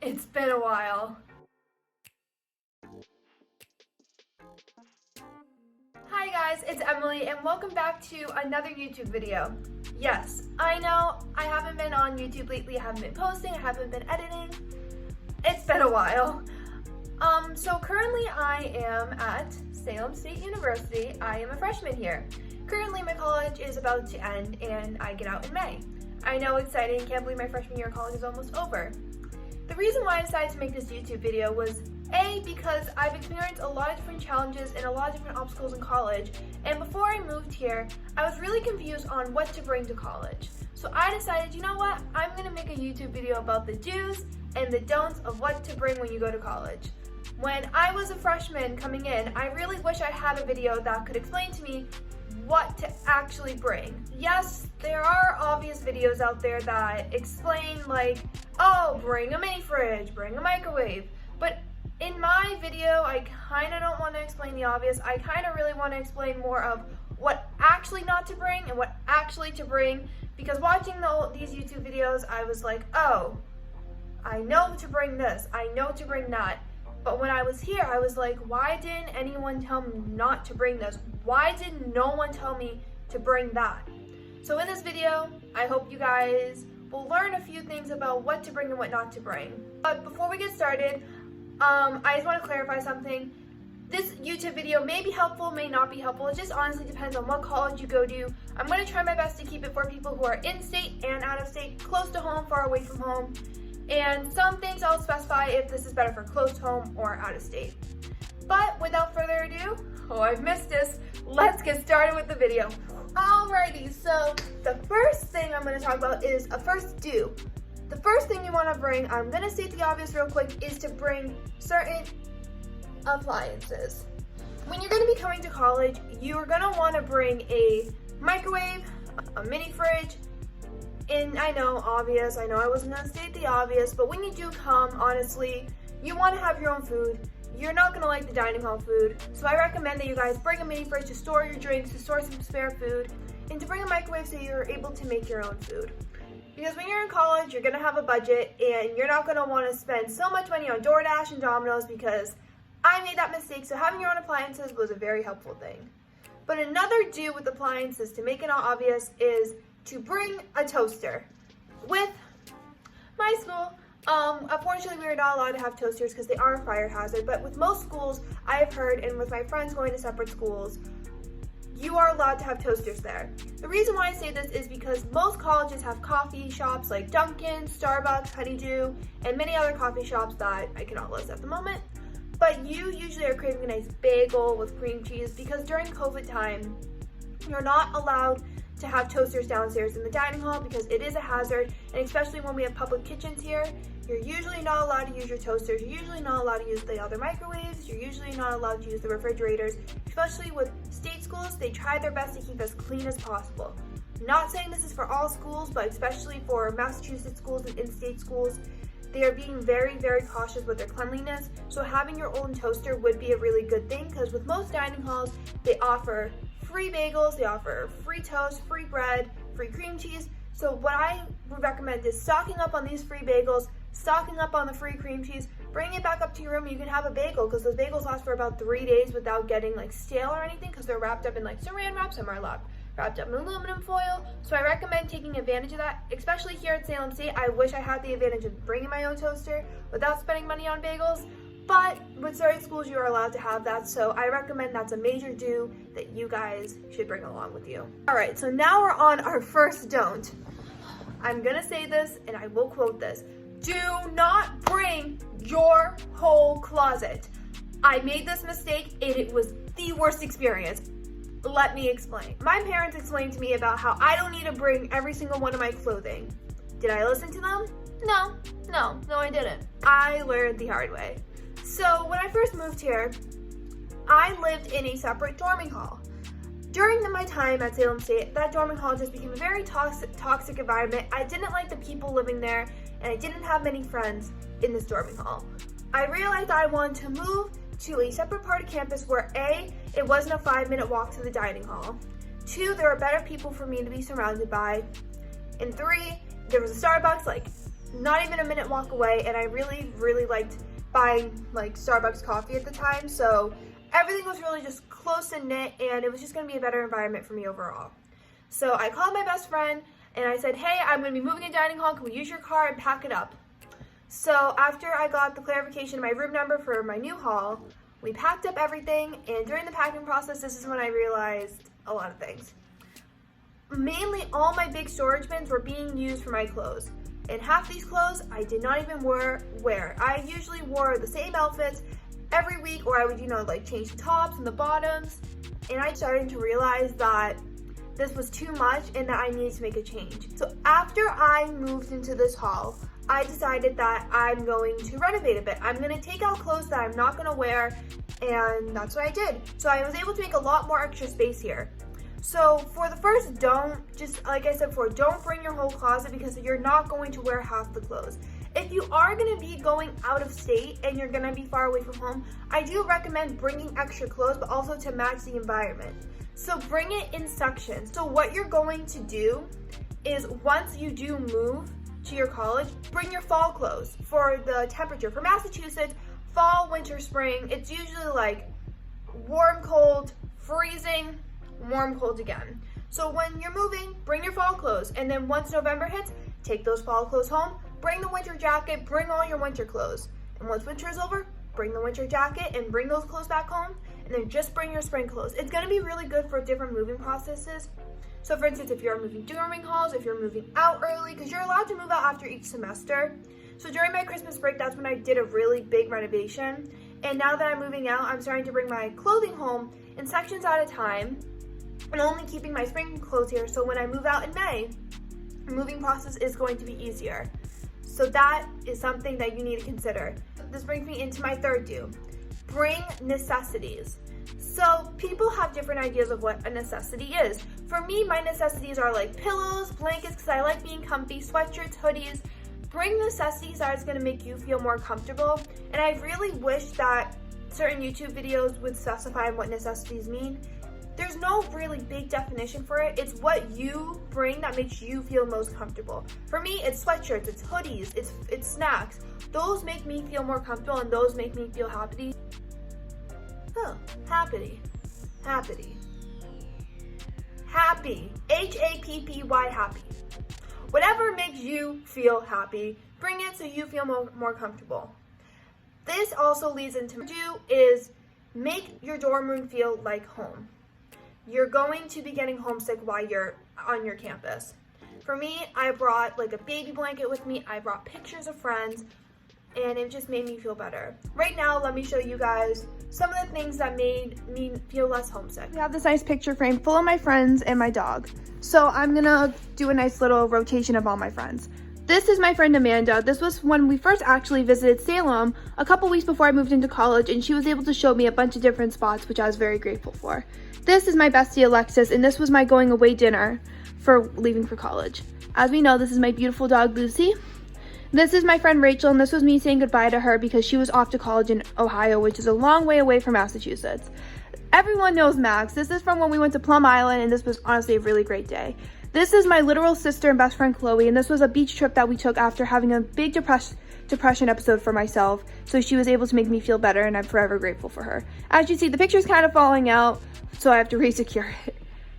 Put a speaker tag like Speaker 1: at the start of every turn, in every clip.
Speaker 1: It's been a while. Hi guys, it's Emily and welcome back to another YouTube video. Yes, I know I haven't been on YouTube lately, I haven't been posting, I haven't been editing. It's been a while. So currently I am at Salem State University. I am a freshman here. Currently my college is about to end and I get out in May. I know, exciting, can't believe my freshman year of college is almost over. The reason why I decided to make this YouTube video was A, because I've experienced a lot of different challenges and a lot of different obstacles in college, and before I moved here, I was really confused on what to bring to college. So I decided, you know what, I'm going to make a YouTube video about the do's and the don'ts of what to bring when you go to college. When I was a freshman coming in, I really wish I had a video that could explain to me what to actually bring. Yes, there are obvious videos out there that explain like, oh, bring a mini fridge, bring a microwave. But in my video, I kind of don't want to explain the obvious. I kind of really want to explain more of what actually not to bring and what actually to bring. Because watching these YouTube videos, I was like, oh, I know to bring this, I know to bring that. But when I was here, I was like, why didn't anyone tell me not to bring this? Why did no one tell me to bring that? So in this video, I hope you guys will learn a few things about what to bring and what not to bring. But before we get started, I just want to clarify something. This YouTube video may be helpful, may not be helpful. It just honestly depends on what college you go to. I'm going to try my best to keep it for people who are in-state and out-of-state, close to home, far away from home. And some things I'll specify if this is better for close to home or out of state. But without further ado, oh, I've missed this. Let's get started with the video. Alrighty, so the first thing I'm going to talk about is a first do. The first thing you want to bring, I'm going to state the obvious real quick, is to bring certain appliances. When you're going to be coming to college, you're going to want to bring a microwave, a mini fridge, and I know obvious, I know I wasn't going to state the obvious, but when you do come, honestly, you want to have your own food. You're not going to like the dining hall food, so I recommend that you guys bring a mini fridge to store your drinks, to store some spare food, and to bring a microwave so you're able to make your own food. Because when you're in college, you're going to have a budget, and you're not going to want to spend so much money on DoorDash and Domino's, because I made that mistake, so having your own appliances was a very helpful thing. But another do with appliances, to make it all obvious, is to bring a toaster. With my school, unfortunately we are not allowed to have toasters because they are a fire hazard, but with most schools I've heard, and with my friends going to separate schools, you are allowed to have toasters there. The reason why I say this is because most colleges have coffee shops like Dunkin', Starbucks, Honeydew, and many other coffee shops that I cannot list at the moment. But you usually are craving a nice bagel with cream cheese because during COVID time, you're not allowed to have toasters downstairs in the dining hall because it is a hazard, and especially when we have public kitchens here, you're usually not allowed to use your toasters, you're usually not allowed to use the other microwaves, you're usually not allowed to use the refrigerators. Especially with state schools, they try their best to keep as clean as possible. Not saying this is for all schools, but especially for Massachusetts schools and in-state schools, they are being very, very cautious with their cleanliness, so having your own toaster would be a really good thing because with most dining halls, they offer free bagels, they offer free toast, free bread, free cream cheese. So what I would recommend is stocking up on these free bagels, stocking up on the free cream cheese, bringing it back up to your room. You can have a bagel because those bagels last for about 3 days without getting like stale or anything because they're wrapped up in like saran wrap, some are wrapped up in aluminum foil. So I recommend taking advantage of that, especially here at Salem State. I wish I had the advantage of bringing my own toaster without spending money on bagels. But with certain schools, you are allowed to have that, so I recommend that's a major do that you guys should bring along with you. Alright, so now we're on our first don't. I'm gonna say this, and I will quote this. Do not bring your whole closet. I made this mistake, and it was the worst experience. Let me explain. My parents explained to me about how I don't need to bring every single one of my clothing. Did I listen to them? No, I didn't. I learned the hard way. So when I first moved here, I lived in a separate dorming hall. During my time at Salem State, that dorming hall just became a very toxic environment. I didn't like the people living there, and I didn't have many friends in this dorming hall. I realized I wanted to move to a separate part of campus where A, it wasn't a 5-minute walk to the dining hall. 2, there were better people for me to be surrounded by. And 3, there was a Starbucks like not even a minute walk away, and I really, really liked buying like Starbucks coffee at the time, so everything was really just close and knit, and it was just gonna be a better environment for me overall. So I called my best friend and I said, hey, I'm gonna be moving a dining hall, can we use your car and pack it up? So after I got the clarification of my room number for my new hall, we packed up everything, and during the packing process, this is when I realized a lot of things. Mainly all my big storage bins were being used for my clothes. And half these clothes I did not even wear. I usually wore the same outfits every week, or I would, like change the tops and the bottoms. And I started to realize that this was too much and that I needed to make a change. So after I moved into this hall, I decided that I'm going to renovate a bit. I'm gonna take out clothes that I'm not gonna wear, and that's what I did. So I was able to make a lot more extra space here. So for the first, just like I said before, don't bring your whole closet because you're not going to wear half the clothes. If you are gonna be going out of state and you're gonna be far away from home, I do recommend bringing extra clothes, but also to match the environment. So bring it in sections. So what you're going to do is once you do move to your college, bring your fall clothes for the temperature. For Massachusetts, fall, winter, spring, it's usually like warm, cold, freezing, warm, cold again. So when you're moving, bring your fall clothes, and then once November hits, take those fall clothes home, bring the winter jacket, bring all your winter clothes. And once winter is over, bring the winter jacket and bring those clothes back home, and then just bring your spring clothes. It's gonna be really good for different moving processes. So for instance, if you're moving during halls, if you're moving out early, because you're allowed to move out after each semester. So during my Christmas break, that's when I did a really big renovation. And now that I'm moving out, I'm starting to bring my clothing home in sections at a time, and only keeping my spring clothes here, so when I move out in May, the moving process is going to be easier. So that is something that you need to consider. This brings me into my third do. Bring necessities. So people have different ideas of what a necessity is. For me, my necessities are like pillows, blankets, because I like being comfy, sweatshirts, hoodies. Bring necessities that is gonna make you feel more comfortable. And I really wish that certain YouTube videos would specify what necessities mean. There's no really big definition for it. It's what you bring that makes you feel most comfortable. For me, it's sweatshirts, it's hoodies, it's snacks. Those make me feel more comfortable, and those make me feel happy. Happy. H-A-P-P-Y, happy. Whatever makes you feel happy, bring it so you feel more comfortable. This also leads into is make your dorm room feel like home. You're going to be getting homesick while you're on your campus. For me, I brought like a baby blanket with me. I brought pictures of friends, and it just made me feel better. Right now, let me show you guys some of the things that made me feel less homesick. We have this nice picture frame full of my friends and my dog. So I'm gonna do a nice little rotation of all my friends. This is my friend Amanda. This was when we first actually visited Salem a couple weeks before I moved into college, and she was able to show me a bunch of different spots, which I was very grateful for. This is my bestie Alexis, and this was my going away dinner for leaving for college. As we know, this is my beautiful dog Lucy. This is my friend Rachel, and this was me saying goodbye to her because she was off to college in Ohio, which is a long way away from Massachusetts. Everyone knows Max. This is from when we went to Plum Island, and this was honestly a really great day. This is my literal sister and best friend Chloe, and this was a beach trip that we took after having a big depression episode for myself, so she was able to make me feel better, and I'm forever grateful for her. As you see, the picture's kind of falling out, so I have to re-secure it.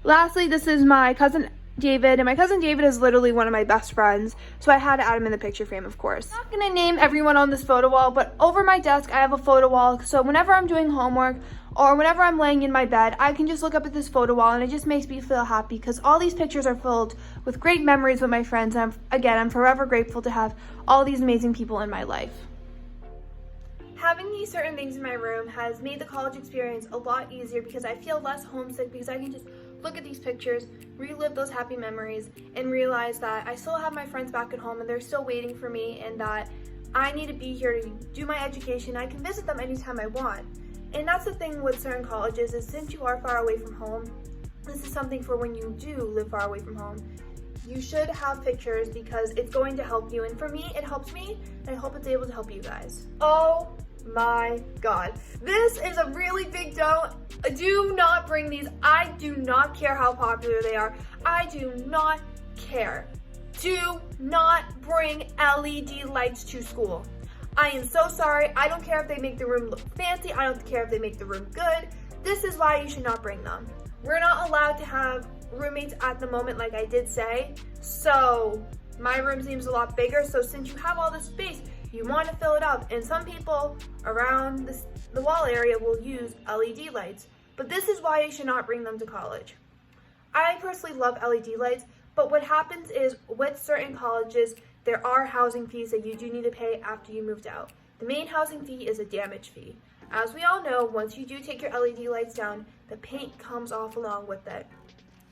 Speaker 1: Lastly, this is my cousin David, and my cousin David is literally one of my best friends, so I had to add him in the picture frame, of course. I'm not gonna name everyone on this photo wall, but over my desk I have a photo wall, so whenever I'm doing homework or whenever I'm laying in my bed, I can just look up at this photo wall, and it just makes me feel happy because all these pictures are filled with great memories with my friends, and I'm forever grateful to have all these amazing people in my life. Having these certain things in my room has made the college experience a lot easier because I feel less homesick because I can just look at these pictures, relive those happy memories, and realize that I still have my friends back at home and they're still waiting for me, and that I need to be here to do my education. I can visit them anytime I want. And that's the thing with certain colleges, is since you are far away from home, this is something for when you do live far away from home. You should have pictures because it's going to help you. And for me, it helps me, and I hope it's able to help you guys. Oh my God. This is a really big don't. Do not bring these. I do not care how popular they are. I do not care. do not bring LED lights to school. I am so sorry. I don't care if they make the room look fancy. I don't care if they make the room good. This is why you should not bring them. We're not allowed to have roommates at the moment, like I did say. So my room seems a lot bigger. So since you have all this space, you want to fill it up. And some people around the wall area will use LED lights. But this is why you should not bring them to college. I personally love LED lights, but what happens is with certain colleges, there are housing fees that you do need to pay after you moved out. The main housing fee is a damage fee. As we all know, once you do take your LED lights down, the paint comes off along with it.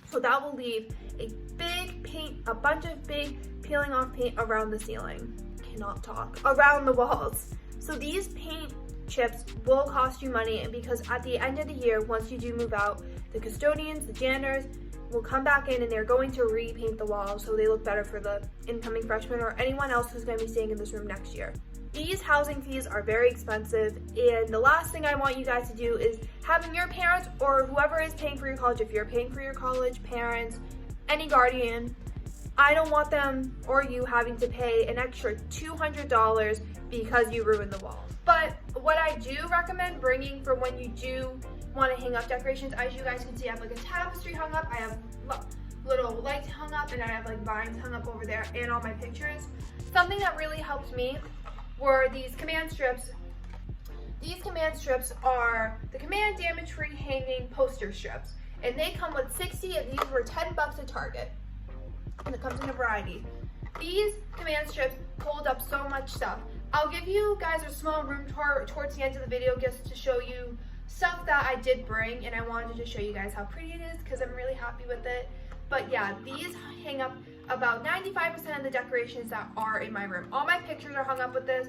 Speaker 1: So that will leave a bunch of big peeling off paint around the ceiling. Cannot talk. Around the walls. So these paint chips will cost you money, and because at the end of the year, once you do move out, the custodians, the janitors, will come back in and they're going to repaint the walls so they look better for the incoming freshmen or anyone else who's going to be staying in this room next year. These housing fees are very expensive, and the last thing I want you guys to do is having your parents or whoever is paying for your college, if you're paying for your college, parents, any guardian, I don't want them or you having to pay an extra $200 because you ruined the wall. But what I do recommend bringing for when you do want to hang up decorations, as you guys can see, I have like a tapestry hung up, I have little lights hung up, and I have like vines hung up over there and all my pictures. Something that really helped me were these command strips. These command strips are the command damage-free hanging poster strips, and they come with 60, and these were $10 at Target, and it comes in a variety. These command strips hold up so much stuff. I'll give you guys a small room tour towards the end of the video just to show you stuff that I did bring, and I wanted to show you guys how pretty it is because I'm really happy with it. But yeah, these hang up about 95% of the decorations that are in my room. All my pictures are hung up with this.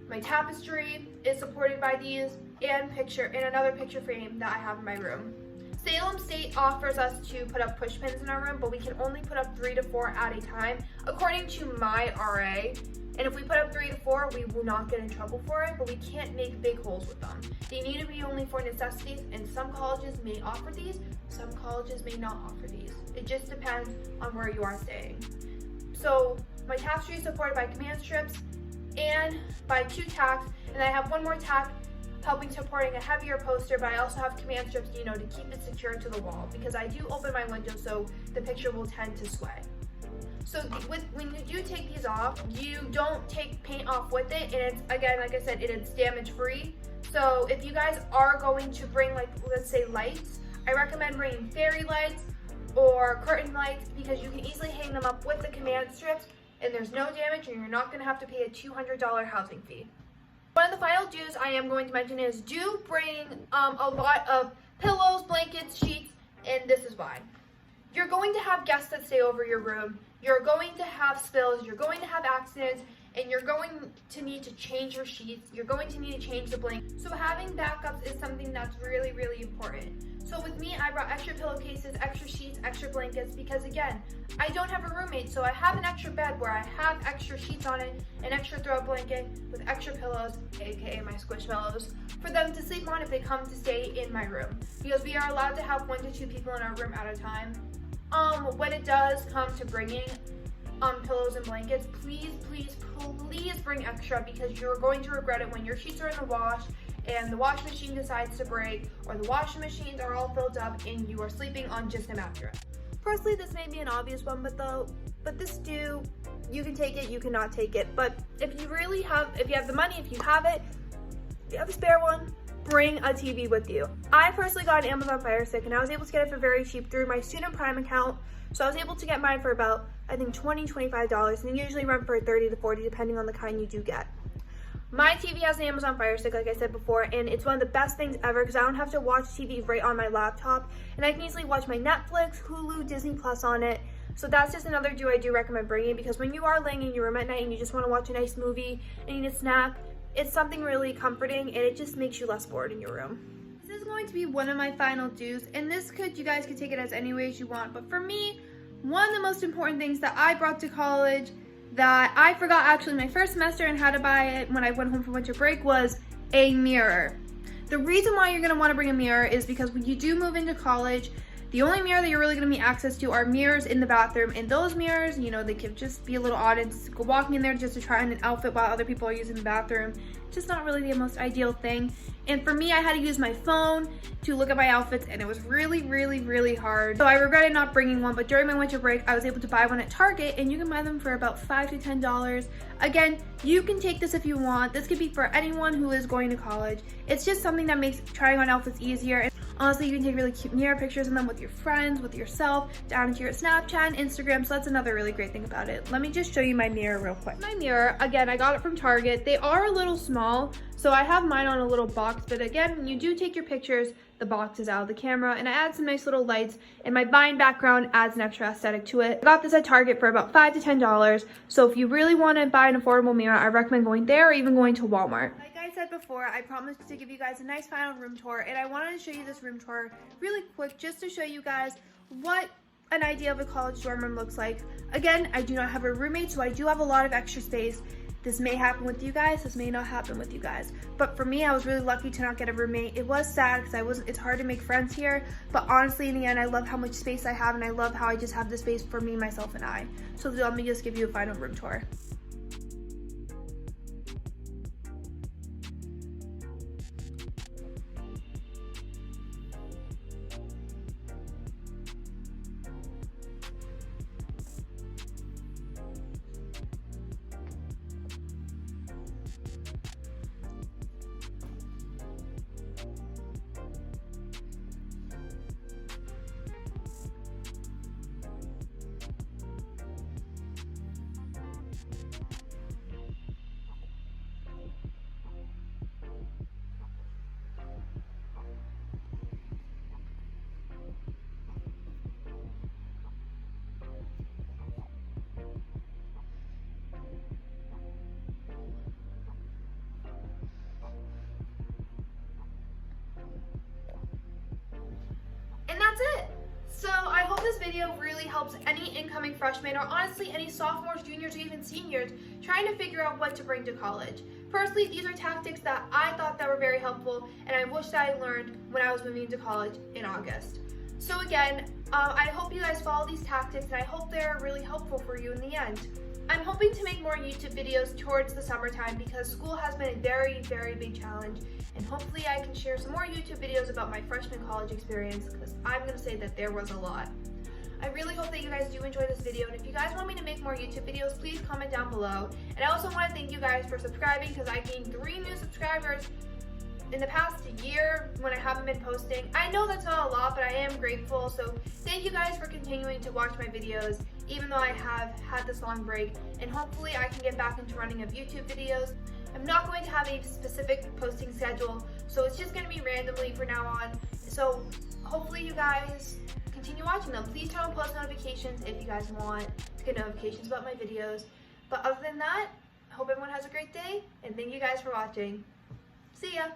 Speaker 1: My tapestry is supported by these, and another picture frame that I have in my room. Salem State offers us to put up push pins in our room, but we can only put up 3 to 4 at a time, according to my RA. And if we put up 3 to 4, we will not get in trouble for it, but we can't make big holes with them. They need to be only for necessities, and some colleges may offer these, some colleges may not offer these. It just depends on where you are staying. So my tapestry is supported by command strips and by 2 tacks, and I have one more tack helping supporting a heavier poster, but I also have command strips, to keep it secure to the wall, because I do open my window so the picture will tend to sway. So when you do take these off, you don't take paint off with it, and it's, again, like I said, it's damage free. So if you guys are going to bring, like, let's say lights, I recommend bringing fairy lights or curtain lights, because you can easily hang them up with the command strips and there's no damage, and you're not going to have to pay a $200 housing fee. One of the final do's I am going to mention is do bring a lot of pillows, blankets, sheets, and this is why. You're going to have guests that stay over your room, you're going to have spills, you're going to have accidents, and you're going to need to change your sheets, you're going to need to change the blanket. So having backups is something that's really, really important. So with me, I brought extra pillowcases, extra sheets, extra blankets, because again, I don't have a roommate, so I have an extra bed where I have extra sheets on it, an extra throw blanket with extra pillows, aka my squishmallows, for them to sleep on if they come to stay in my room. Because we are allowed to have 1 to 2 people in our room at a time. When it does come to bringing pillows and blankets, please bring extra, because you're going to regret it when your sheets are in the wash and the washing machine decides to break, or the washing machines are all filled up and you are sleeping on just a mattress. Personally, this may be an obvious one, but this do, you can take it, you cannot take it. But if you have the money, if you have a spare one, bring a TV with you. I personally got an Amazon Fire Stick, and I was able to get it for very cheap through my Student Prime account. So I was able to get mine for about, I think, $20, $25, and they usually run for $30 to $40 depending on the kind you do get. My TV has an Amazon Fire Stick, like I said before, and it's one of the best things ever because I don't have to watch TV right on my laptop, and I can easily watch my Netflix, Hulu, Disney Plus on it. So that's just another do I do recommend bringing, because when you are laying in your room at night and you just want to watch a nice movie and need a snack, it's something really comforting, and it just makes you less bored in your room. This is going to be one of my final do's, and you guys could take it as any ways you want, but for me, one of the most important things that I brought to college that I forgot actually my first semester and had to buy it when I went home for winter break was a mirror. The reason why you're going to want to bring a mirror is because when you do move into college, The only mirror that you're really gonna be access to are mirrors in the bathroom, and those mirrors, you know, they could just be a little odd and walking in there just to try on an outfit while other people are using the bathroom. Just not really the most ideal thing. And for me, I had to use my phone to look at my outfits, and it was really hard. So I regretted not bringing one, but during my winter break, I was able to buy one at Target, and you can buy them for about $5 to $10. Again, you can take this if you want. This could be for anyone who is going to college. It's just something that makes trying on outfits easier. And honestly, you can take really cute mirror pictures of them with your friends, with yourself, down into your Snapchat and Instagram, so that's another really great thing about it. Let me just show you my mirror real quick. My mirror, again, I got it from Target. They are a little small, so I have mine on a little box, but again, when you do take your pictures, the box is out of the camera, and I add some nice little lights, and my vine background adds an extra aesthetic to it. I got this at Target for about $5 to $10, so if you really want to buy an affordable mirror, I recommend going there or even going to Walmart. Like I said before, I promised to give you guys a nice final room tour, and I wanted to show you this room tour really quick just to show you guys what an idea of a college dorm room looks like. Again, I do not have a roommate, so I do have a lot of extra space. This may happen with you guys, this may not happen with you guys. But for me, I was really lucky to not get a roommate. It was sad because it's hard to make friends here, but honestly, in the end, I love how much space I have, and I love how I just have the space for me, myself, and I. So let me just give you a final room tour. And that's it. So I hope this video really helps any incoming freshmen, or honestly any sophomores, juniors, or even seniors trying to figure out what to bring to college. Personally, these are tactics that I thought that were very helpful, and I wish that I learned when I was moving into college in August. So again, I hope you guys follow these tactics, and I hope they're really helpful for you in the end. I'm hoping to make more YouTube videos towards the summertime because school has been a very big challenge, and hopefully I can share some more YouTube videos about my freshman college experience, because I'm going to say that there was a lot. I really hope that you guys do enjoy this video, and if you guys want me to make more YouTube videos, please comment down below. And I also want to thank you guys for subscribing, because I gained 3 new subscribers in the past year when I haven't been posting. I know that's not a lot, but I am grateful, so thank you guys for continuing to watch my videos even though I have had this long break, and hopefully I can get back into running of YouTube videos. I'm not going to have a specific posting schedule, so it's just going to be randomly from now on. So hopefully you guys continue watching them. Please turn on post notifications if you guys want to get notifications about my videos. But other than that, I hope everyone has a great day, and thank you guys for watching. See ya!